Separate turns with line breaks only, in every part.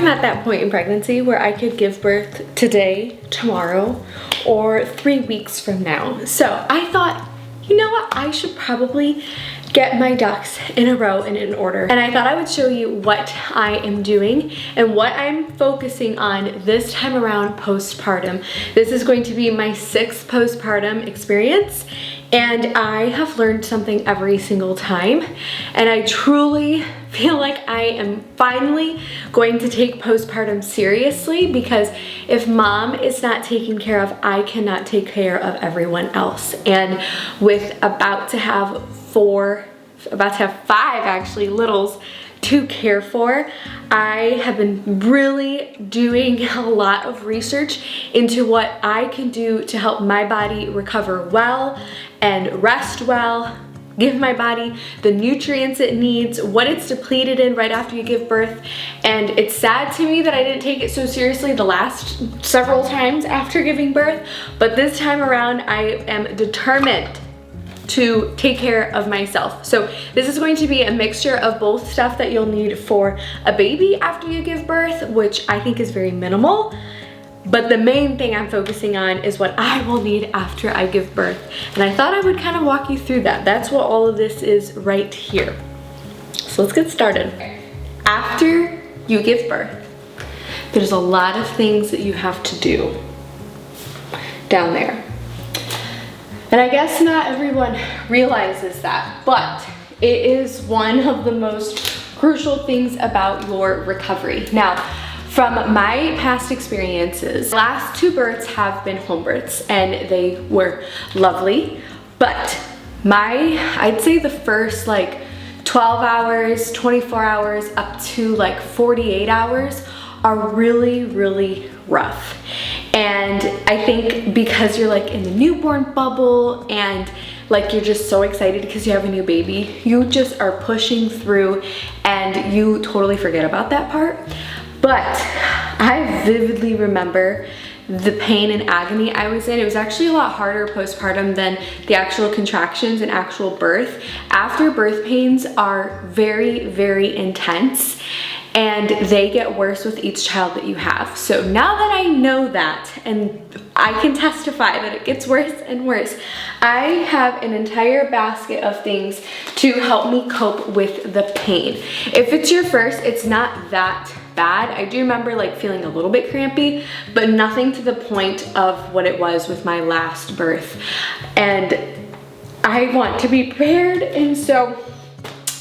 At that point in pregnancy where I could give birth today, tomorrow, or 3 weeks from now. So I thought, you know what, I should probably get my ducks in a row and in order. And I thought I would show you what I am doing and what I'm focusing on this time around postpartum. This is going to be my 6th postpartum experience, and I have learned something every single time. And I truly feel like I am finally going to take postpartum seriously, because if mom is not taken care of, I cannot take care of everyone else. And with about to have 5 actually littles to care for, I have been really doing a lot of research into what I can do to help my body recover well and rest well, give my body the nutrients it needs, what it's depleted in right after you give birth. And it's sad to me that I didn't take it so seriously the last several times after giving birth, but this time around I am determined to take care of myself. So this is going to be a mixture of both stuff that you'll need for a baby after you give birth, which I think is very minimal. But the main thing I'm focusing on is what I will need after I give birth. And I thought I would kind of walk you through that. That's what all of this is right here. So let's get started. After you give birth, there's a lot of things that you have to do down there. And I guess not everyone realizes that, but it is one of the most crucial things about your recovery. Now, from my past experiences, last 2 births have been home births and they were lovely, but I'd say the first like 12 hours, 24 hours, up to like 48 hours are really, really rough. And I think because you're like in the newborn bubble and like you're just so excited because you have a new baby, you just are pushing through and you totally forget about that part. But I vividly remember the pain and agony I was in. It was actually a lot harder postpartum than the actual contractions and actual birth. After birth pains are very, very intense, and they get worse with each child that you have. So now that I know that, and I can testify that it gets worse and worse, I have an entire basket of things to help me cope with the pain. If it's your first, it's not that bad. I do remember like feeling a little bit crampy, but nothing to the point of what it was with my last birth. And I want to be prepared, and so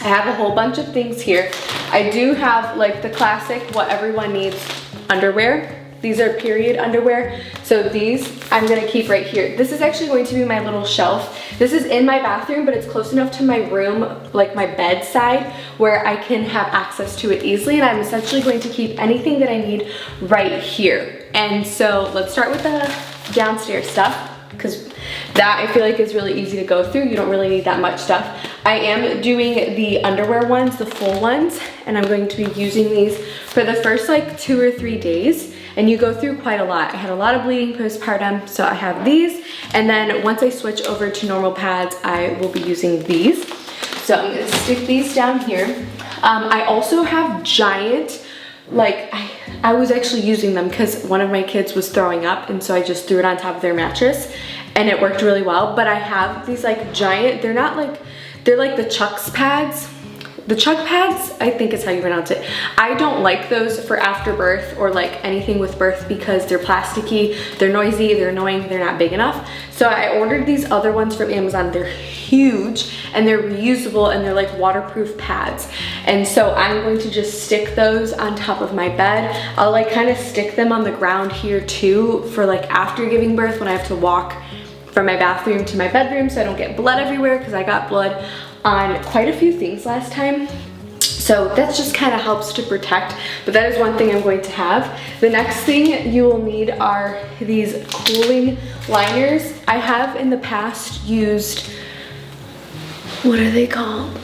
I have a whole bunch of things here. I do have like the classic, what everyone needs, underwear. These are period underwear. So these I'm gonna keep right here. This is actually going to be my little shelf. This is in my bathroom, but it's close enough to my room, like my bedside, where I can have access to it easily. And I'm essentially going to keep anything that I need right here. And so let's start with the downstairs stuff, because that I feel like is really easy to go through. You don't really need that much stuff. I am doing the underwear ones, the full ones, and I'm going to be using these for the first like 2 or 3 days. And you go through quite a lot. I had a lot of bleeding postpartum, so I have these. And then once I switch over to normal pads, I will be using these. So I'm gonna stick these down here. I also have giant, like I was actually using them because one of my kids was throwing up, and so I just threw it on top of their mattress and it worked really well. But I have these like giant, they're like the Chuck's pads. The Chuck pads, I think is how you pronounce it. I don't like those for after birth or like anything with birth because they're plasticky, they're noisy, they're annoying, they're not big enough. So I ordered these other ones from Amazon. They're huge and they're reusable and they're like waterproof pads. And so I'm going to just stick those on top of my bed. I'll like kind of stick them on the ground here too for like after giving birth when I have to walk from my bathroom to my bedroom so I don't get blood everywhere, because I got blood on quite a few things last time. So that just kind of helps to protect, but that is one thing I'm going to have. The next thing you will need are these cooling liners. I have in the past used, what are they called?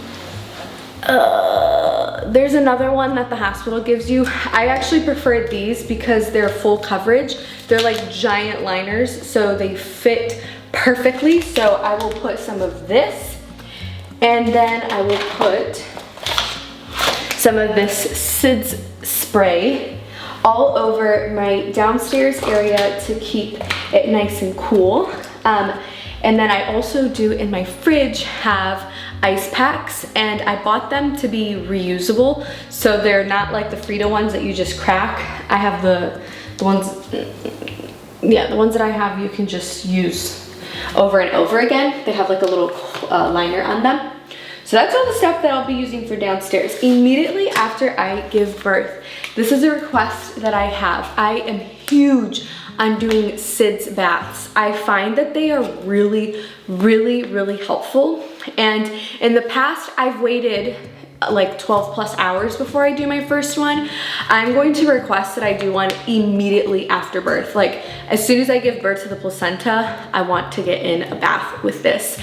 There's another one that the hospital gives you. I actually prefer these because they're full coverage. They're like giant liners, so they fit perfectly. So I will put some of this, and then I will put some of this Sitz spray all over my downstairs area to keep it nice and cool. And then I also do in my fridge have ice packs, and I bought them to be reusable, so they're not like the Frito ones that you just crack. I have the ones, yeah, the ones that I have you can just use over and over again. They have like a little liner on them. So that's all the stuff that I'll be using for downstairs. Immediately after I give birth, this is a request that I have. I am huge on doing Sitz baths. I find that they are really, really, really helpful. And in the past, I've waited like 12 plus hours before I do my first one. I'm going to request that I do one immediately after birth. Like as soon as I give birth to the placenta, I want to get in a bath with this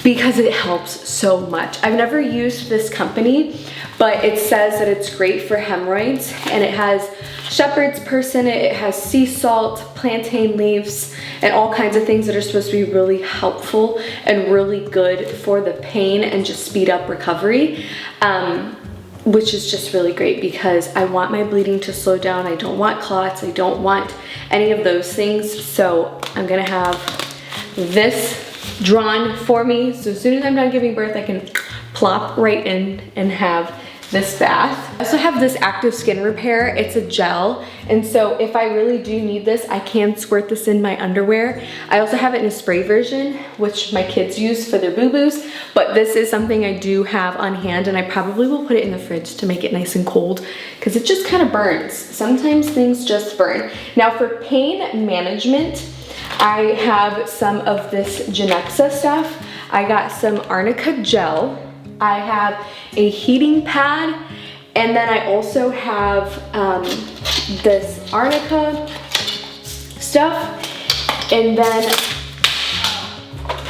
because it helps so much. I've never used this company, but it says that it's great for hemorrhoids, and it has shepherd's purse in it, it has sea salt, plantain leaves, and all kinds of things that are supposed to be really helpful and really good for the pain and just speed up recovery, which is just really great because I want my bleeding to slow down. I don't want clots, I don't want any of those things. So I'm gonna have this drawn for me, so as soon as I'm done giving birth, I can plop right in and have this bath. I also have this active skin repair. It's a gel, and so if I really do need this, I can squirt this in my underwear. I also have it in a spray version, which my kids use for their boo-boos, but this is something I do have on hand, and I probably will put it in the fridge to make it nice and cold because it just kind of burns. Sometimes things just burn. Now for pain management, I have some of this Genexa stuff. I got some arnica gel. I have a heating pad, and then I also have this arnica stuff, and then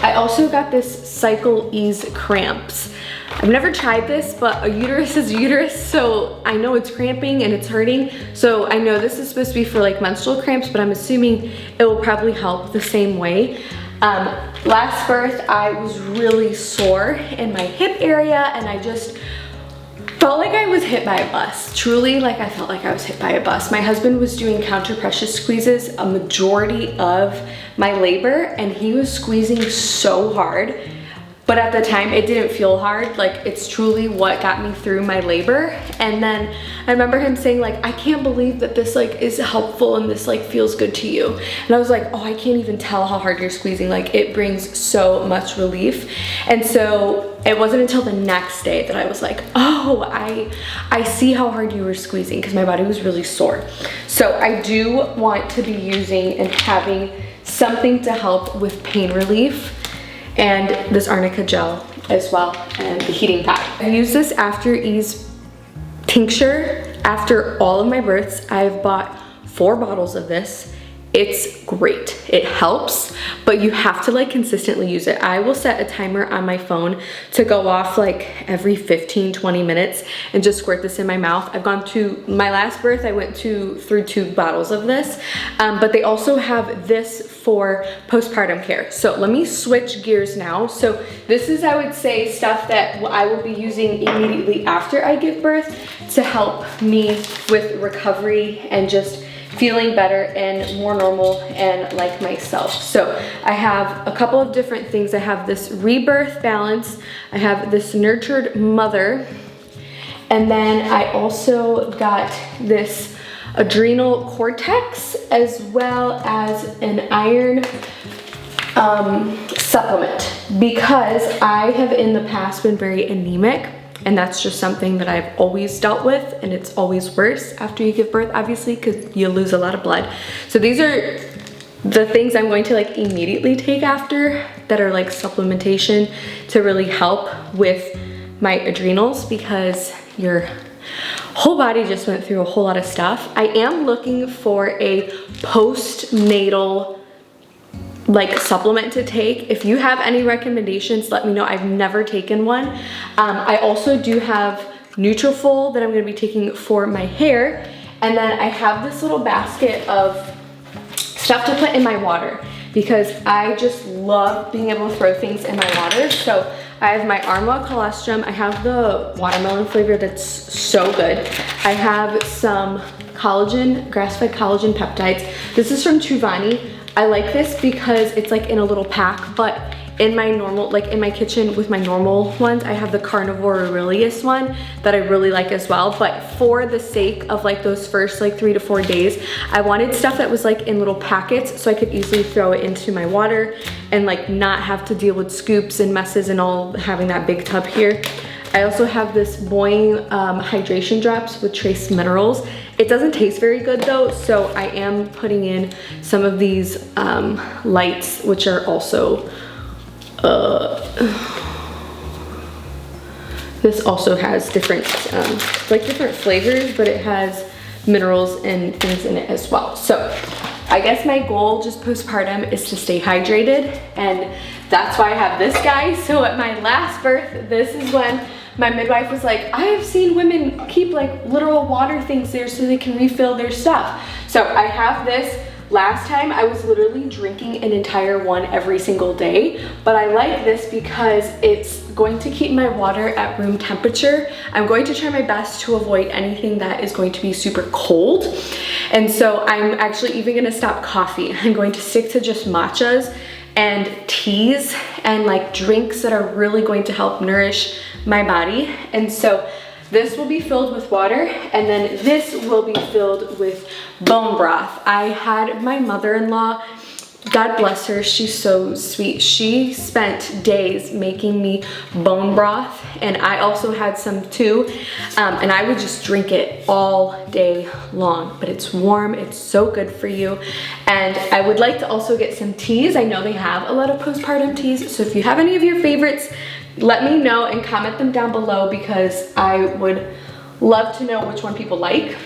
I also got this Cycle Ease cramps. I've never tried this, but a uterus is a uterus, so I know it's cramping and it's hurting. So I know this is supposed to be for like menstrual cramps, but I'm assuming it will probably help the same way. Last birth, I was really sore in my hip area, and I just felt like I was hit by a bus. Truly, like I felt like I was hit by a bus. My husband was doing counter pressure squeezes a majority of my labor, and he was squeezing so hard. But at the time, it didn't feel hard. Like, it's truly what got me through my labor. And then I remember him saying like, I can't believe that this like is helpful and this like feels good to you. And I was like, oh, I can't even tell how hard you're squeezing. Like, it brings so much relief. And so it wasn't until the next day that I was like, oh, I see how hard you were squeezing, because my body was really sore. So I do want to be using and having something to help with pain relief, and this arnica gel as well, and the heating pad. I use this After Ease tincture after all of my births. I've bought 4 bottles of this. It's great. It helps, but you have to like consistently use it. I will set a timer on my phone to go off like every 15-20 minutes and just squirt this in my mouth. I've gone to my last birth, I went through 2 bottles of this, but they also have this for postpartum care. So let me switch gears now. So this is, I would say, stuff that I will be using immediately after I give birth to help me with recovery and just feeling better and more normal and like myself. So I have a couple of different things. I have this Rebirth Balance, I have this Nurtured Mother, and then I also got this Adrenal Cortex, as well as an iron supplement, because I have in the past been very anemic. And that's just something that I've always dealt with, and it's always worse after you give birth, obviously, because you lose a lot of blood. So these are the things I'm going to like immediately take after that are like supplementation to really help with my adrenals, because your whole body just went through a whole lot of stuff. I am looking for a postnatal like supplement to take. If you have any recommendations, let me know. I've never taken one. I also do have Nutrafol that I'm gonna be taking for my hair. And then I have this little basket of stuff to put in my water because I just love being able to throw things in my water. So I have my Armor Colostrum. I have the watermelon flavor that's so good. I have some collagen, grass-fed collagen peptides. This is from Truvani. I like this because it's like in a little pack, but in my normal, like in my kitchen with my normal ones, I have the Carnivore Aurelius one that I really like as well. But for the sake of like those first like 3 to 4 days, I wanted stuff that was like in little packets so I could easily throw it into my water and like not have to deal with scoops and messes and all having that big tub here. I also have this Boing hydration drops with trace minerals. It doesn't taste very good though, so I am putting in some of these lights, which are also this also has different like different flavors, but it has minerals and things in it as well. So I guess my goal just postpartum is to stay hydrated, and that's why I have this guy. So at my last birth, this is when my midwife was like, I have seen women keep like literal water things there so they can refill their stuff. So I have this. Last time I was literally drinking an entire one every single day, but I like this because it's going to keep my water at room temperature. I'm going to try my best to avoid anything that is going to be super cold. And so I'm actually even gonna stop coffee. I'm going to stick to just matchas and teas and like drinks that are really going to help nourish my body. And so this will be filled with water, and then this will be filled with bone broth. I had my mother-in-law, God bless her, she's so sweet. She spent days making me bone broth, and I also had some too, and I would just drink it all day long. But it's warm, it's so good for you. And I would like to also get some teas. I know they have a lot of postpartum teas, so if you have any of your favorites, let me know and comment them down below because I would love to know which one people like.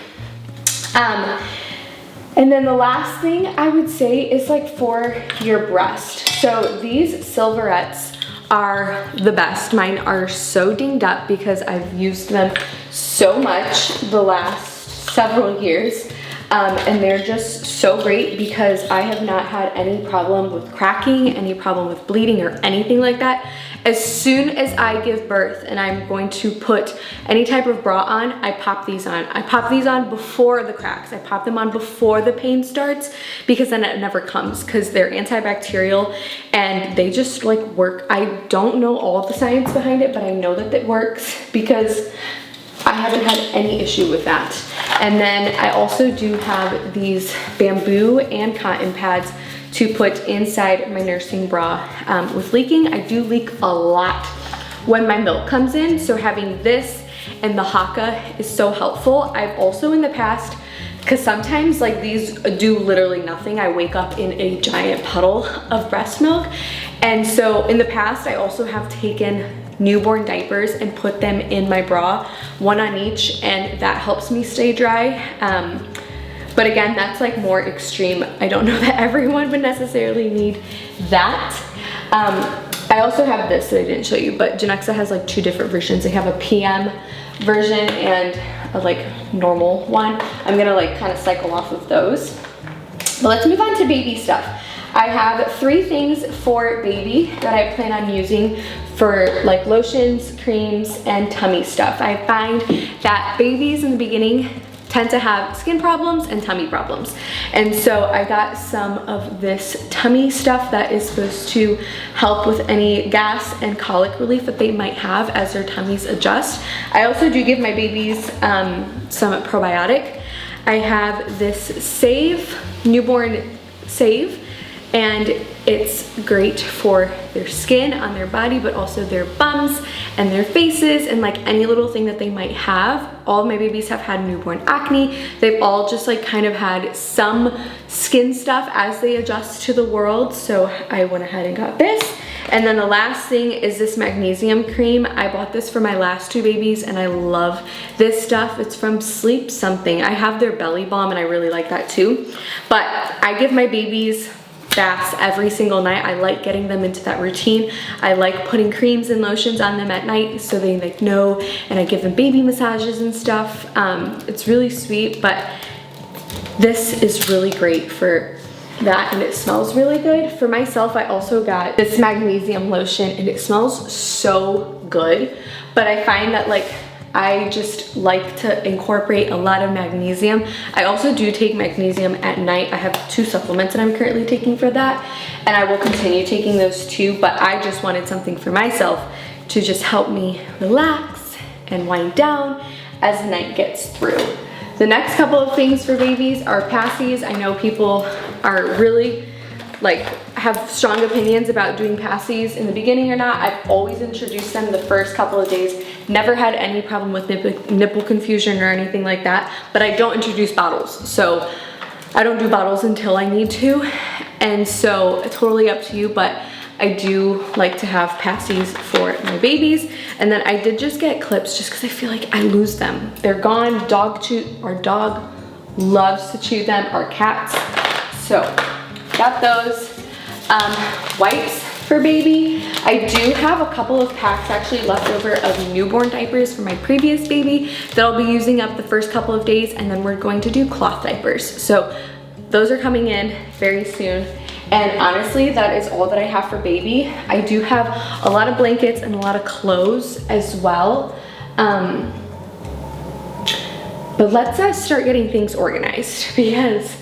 And then the last thing I would say is like for your breast. So these Silverettes are the best. Mine are so dinged up because I've used them so much the last several years. And they're just so great because I have not had any problem with cracking, any problem with bleeding or anything like that. As soon as I give birth and I'm going to put any type of bra on, I pop these on. I pop these on before the cracks. I pop them on before the pain starts because then it never comes because they're antibacterial and they just like work. I don't know all the science behind it, but I know that it works because I haven't had any issue with that. And then I also do have these bamboo and cotton pads to put inside my nursing bra. With leaking, I do leak a lot when my milk comes in, so having this and the Haka is so helpful. I've also in the past, because sometimes like these do literally nothing, I wake up in a giant puddle of breast milk. And so in the past, I also have taken newborn diapers and put them in my bra, one on each, and that helps me stay dry. But again, that's like more extreme. I don't know that everyone would necessarily need that. I also have this that I didn't show you, but Genexa has like 2 different versions. They have a PM version and a like normal one. I'm gonna like kind of cycle off of those. But let's move on to baby stuff. I have 3 things for baby that I plan on using for like lotions, creams, and tummy stuff. I find that babies in the beginning tend to have skin problems and tummy problems. And so I got some of this tummy stuff that is supposed to help with any gas and colic relief that they might have as their tummies adjust. I also do give my babies some probiotic. I have this Save, newborn Save, and it's great for their skin on their body, but also their bums and their faces and like any little thing that they might have. All of my babies have had newborn acne. They've all just like kind of had some skin stuff as they adjust to the world. So I went ahead and got this. And then the last thing is this magnesium cream. I bought this for my last 2 babies and I love this stuff. It's from Sleep Something. I have their belly balm and I really like that too. But I give my babies baths every single night. I like getting them into that routine. I like putting creams and lotions on them at night so they like know, and I give them baby massages and stuff. It's really sweet, but this is really great for that, and it smells really good. For myself, I also got this magnesium lotion, and it smells so good, but I find that like I just like to incorporate a lot of magnesium. I also do take magnesium at night. I have 2 supplements that I'm currently taking for that, and I will continue taking those too, but I just wanted something for myself to just help me relax and wind down as the night gets through. The next couple of things for babies are passies. I know people are really like have strong opinions about doing passies in the beginning or not. I've always introduced them the first couple of days. Never had any problem with nipple confusion or anything like that, but I don't introduce bottles. So I don't do bottles until I need to. And so it's totally up to you, but I do like to have passies for my babies. And then I did just get clips just because I feel like I lose them. They're gone. Our dog loves to chew them, our cats. So got those. Wipes for baby. I do have a couple of packs actually left over of newborn diapers for my previous baby that I'll be using up the first couple of days, and then we're going to do cloth diapers. So those are coming in very soon. And honestly, that is all that I have for baby. I do have a lot of blankets and a lot of clothes as well. But let's start getting things organized, because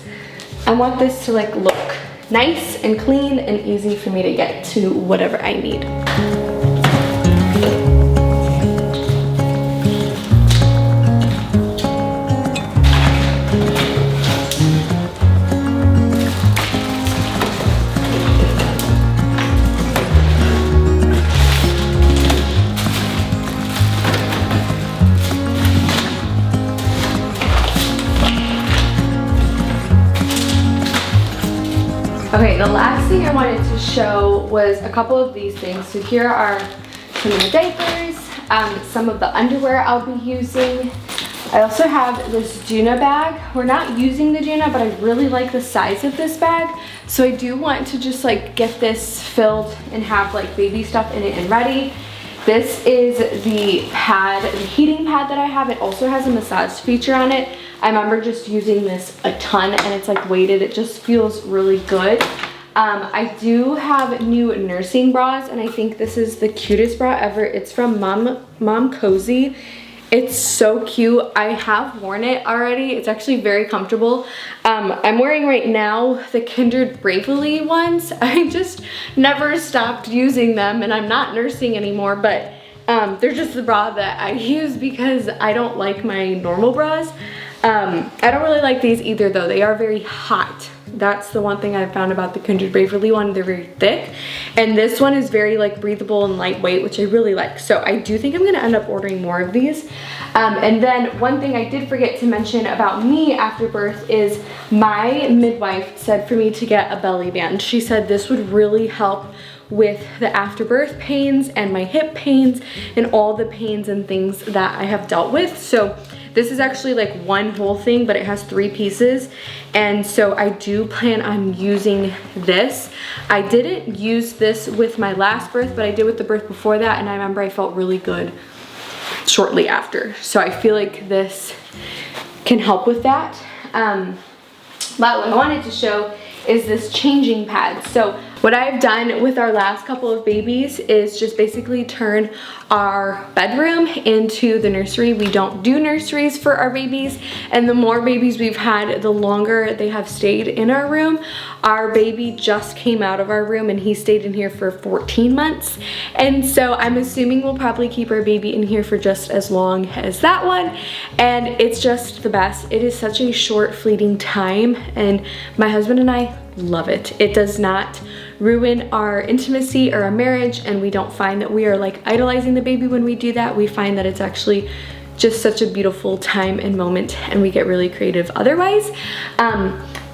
I want this to like look nice and clean and easy for me to get to whatever I need. Okay, the last thing I wanted to show was a couple of these things. So here are some of the diapers, some of the underwear I'll be using. I also have this Juna bag. We're not using the Juna, but I really like the size of this bag. So I do want to just like get this filled and have like baby stuff in it and ready. This is the pad, the heating pad that I have. It also has a massage feature on it. I remember just using this a ton, and it's like weighted. It just feels really good. I do have new nursing bras, and I think this is the cutest bra ever. It's from Mom Cozy. It's so cute. I have worn it already. It's actually very comfortable. I'm wearing right now the Kindred Bravely ones. I just never stopped using them, and I'm not nursing anymore, but they're just the bra that I use because I don't like my normal bras. I don't really like these either though. They are very hot. That's the one thing I found about the Kindred Bravely one. They're very thick, and this one is very like breathable and lightweight, which I really like. So I do think I'm gonna end up ordering more of these. And then one thing I did forget to mention about me after birth is my midwife said for me to get a belly band. She said this would really help with the afterbirth pains and my hip pains and all the pains and things that I have dealt with. So this is actually like one whole thing, but it has 3 pieces. And so I do plan on using this. I didn't use this with my last birth, but I did with the birth before that. And I remember I felt really good shortly after. So I feel like this can help with that. But what I wanted to show is this changing pad. So what I've done with our last couple of babies is just basically turn our bedroom into the nursery. We don't do nurseries for our babies, and the more babies we've had, the longer they have stayed in our room. Our baby just came out of our room, and he stayed in here for 14 months. And so I'm assuming we'll probably keep our baby in here for just as long as that one. And it's just the best. It is such a short, fleeting time, and my husband and I love it. It does not ruin our intimacy or our marriage, and we don't find that we are like idolizing the baby when we do that. We find that it's actually just such a beautiful time and moment, and we get really creative otherwise.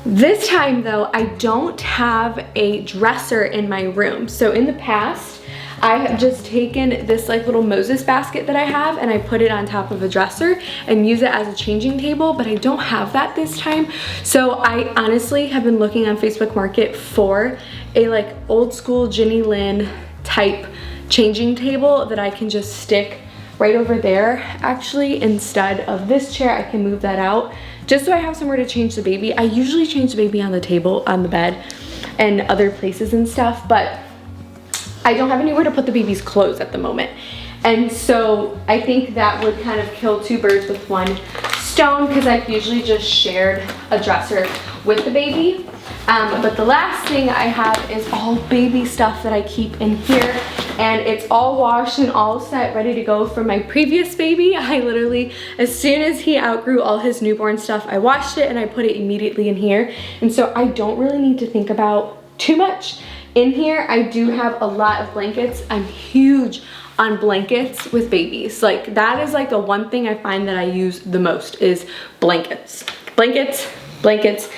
This time though, I don't have a dresser in my room. So in the past, I have just taken this like little Moses basket that I have and I put it on top of a dresser and use it as a changing table, but I don't have that this time. So I honestly have been looking on Facebook Market for a like old school Ginny Lynn type changing table that I can just stick right over there. Actually, instead of this chair, I can move that out just so I have somewhere to change the baby. I usually change the baby on the table, on the bed, and other places and stuff, but I don't have anywhere to put the baby's clothes at the moment. And so I think that would kind of kill two birds with one stone, because I've usually just shared a dresser with the baby. But the last thing I have is all baby stuff that I keep in here, and it's all washed and all set, ready to go from my previous baby. I literally, as soon as he outgrew all his newborn stuff, I washed it and I put it immediately in here. And so I don't really need to think about too much in here. I do have a lot of blankets. I'm huge on blankets with babies. Like that is like the one thing I find that I use the most is blankets. Blankets, blankets.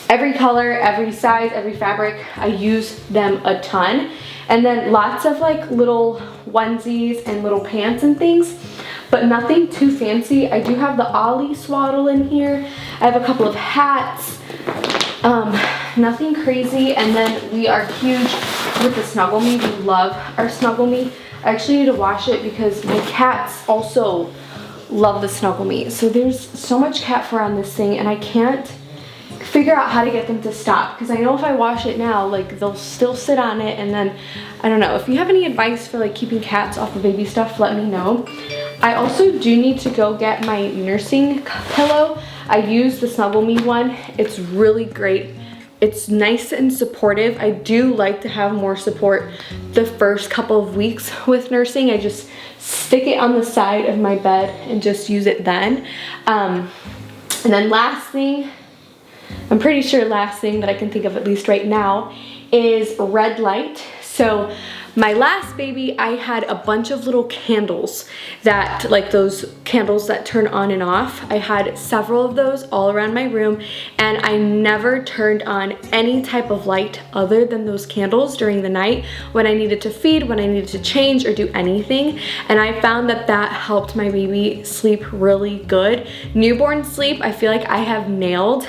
Every color, every size, every fabric, I use them a ton. And then lots of like little onesies and little pants and things, but nothing too fancy. I do have the Ollie swaddle in here. I have a couple of hats, nothing crazy. And then we are huge with the Snuggle Me. We love our Snuggle Me. I actually need to wash it because my cats also love the Snuggle Me. So there's so much cat fur on this thing and I can't figure out how to get them to stop, because I know if I wash it now, like they'll still sit on it, and then I don't know. If you have any advice for like keeping cats off of baby stuff, let me know. I also do need to go get my nursing pillow. I use the Snuggle Me one. It's really great. It's nice and supportive. I do like to have more support the first couple of weeks with nursing. I just stick it on the side of my bed and just use it then. And then last thing, I'm pretty sure last thing that I can think of, at least right now, is red light. So my last baby, I had a bunch of little candles that, like those candles that turn on and off. I had several of those all around my room, and I never turned on any type of light other than those candles during the night when I needed to feed, when I needed to change or do anything. And I found that that helped my baby sleep really good. Newborn sleep, I feel like I have nailed.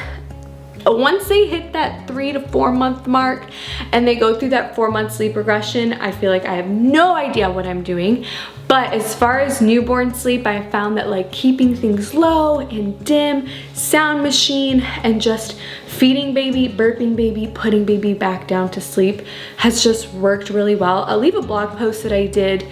Once they hit that 3 to 4 month mark and they go through that 4-month sleep regression, I feel like I have no idea what I'm doing. But as far as newborn sleep, I found that like keeping things low and dim, sound machine, and just feeding baby, burping baby, putting baby back down to sleep has just worked really well. I'll leave a blog post that I did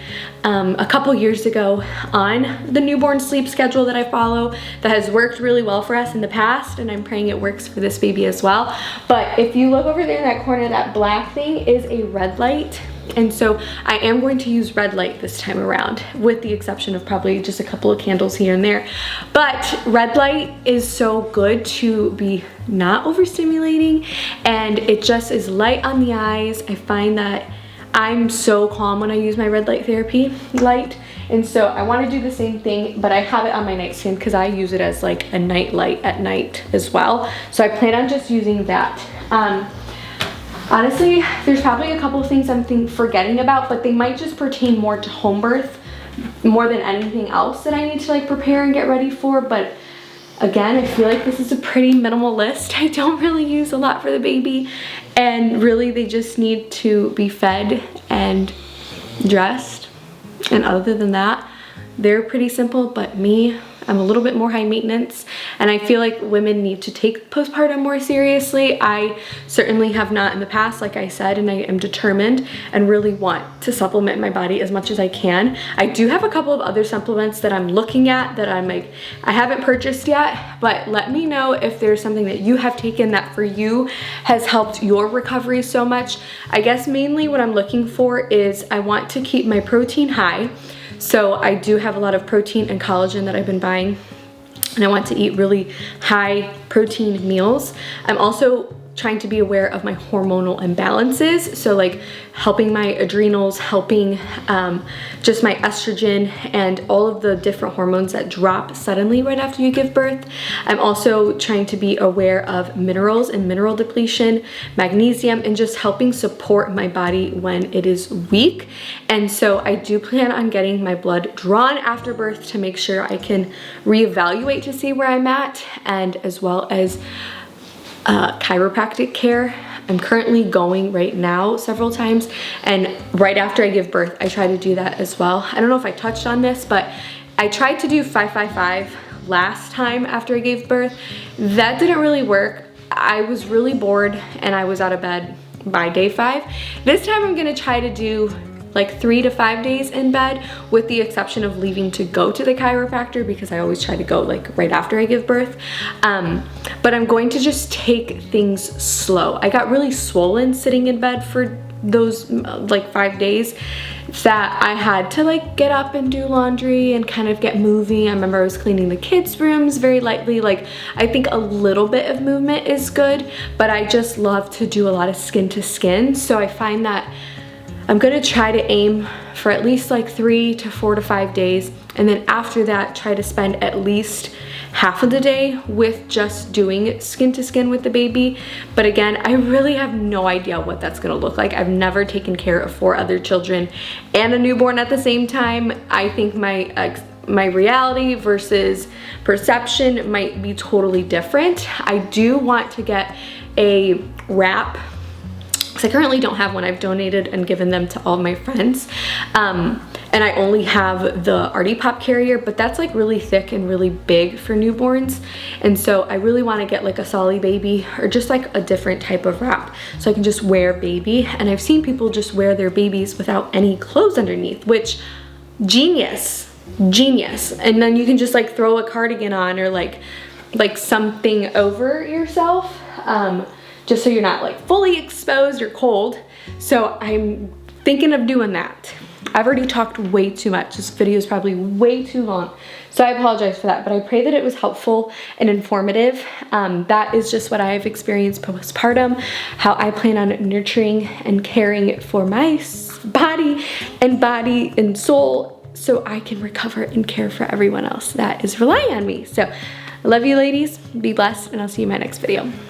a couple years ago on the newborn sleep schedule that I follow that has worked really well for us in the past, and I'm praying it works for this baby as well. But if you look over there in that corner, that black thing is a red light. And so I am going to use red light this time around, with the exception of probably just a couple of candles here and there. But red light is so good to be not overstimulating, and it just is light on the eyes. I find that I'm so calm when I use my red light therapy light. And so I want to do the same thing, but I have it on my nightstand because I use it as like a night light at night as well. So I plan on just using that. Honestly, there's probably a couple of things I'm forgetting about, but they might just pertain more to home birth more than anything else that I need to like prepare and get ready for. But again, I feel like this is a pretty minimal list. I don't really use a lot for the baby, and really they just need to be fed and dressed. And other than that, they're pretty simple. But me, I'm a little bit more high maintenance, and I feel like women need to take postpartum more seriously. I certainly have not in the past, like I said, and I am determined and really want to supplement my body as much as I can. I do have a couple of other supplements that I'm looking at that I'm like, I haven't purchased yet, but let me know if there's something that you have taken that for you has helped your recovery so much. I guess mainly what I'm looking for is I want to keep my protein high. So I do have a lot of protein and collagen that I've been buying, and I want to eat really high protein meals. I'm also trying to be aware of my hormonal imbalances. So like helping my adrenals, helping just my estrogen and all of the different hormones that drop suddenly right after you give birth. I'm also trying to be aware of minerals and mineral depletion, magnesium, and just helping support my body when it is weak. And so I do plan on getting my blood drawn after birth to make sure I can reevaluate to see where I'm at, and as well as chiropractic care. I'm currently going right now several times, and right after I give birth, I try to do that as well. I don't know if I touched on this, but I tried to do 555 last time after I gave birth. That didn't really work. I was really bored and I was out of bed by day 5. This time I'm gonna try to do like 3 to 5 days in bed, with the exception of leaving to go to the chiropractor, because I always try to go like right after I give birth. But I'm going to just take things slow. I got really swollen sitting in bed for those like 5 days that I had to like get up and do laundry and kind of get moving. I remember I was cleaning the kids' rooms very lightly. Like, I think a little bit of movement is good, but I just love to do a lot of skin to skin. So I find that I'm gonna try to aim for at least like 3 to 4 to 5 days. And then after that, try to spend at least half of the day with just doing skin to skin with the baby. But again, I really have no idea what that's gonna look like. I've never taken care of 4 other children and a newborn at the same time. I think my reality versus perception might be totally different. I do want to get a wrap, because I currently don't have one. I've donated and given them to all my friends. And I only have the Artie Pop carrier, but that's like really thick and really big for newborns. And so I really want to get like a Solly Baby, or just like a different type of wrap, so I can just wear baby. And I've seen people just wear their babies without any clothes underneath, which, genius. And then you can just like throw a cardigan on, or like something over yourself, just so you're not like fully exposed or cold. So I'm thinking of doing that. I've already talked way too much. This video is probably way too long, so I apologize for that, but I pray that it was helpful and informative. That is just what I have experienced postpartum, how I plan on nurturing and caring for my body and soul, so I can recover and care for everyone else that is relying on me. So I love you ladies, be blessed, and I'll see you in my next video.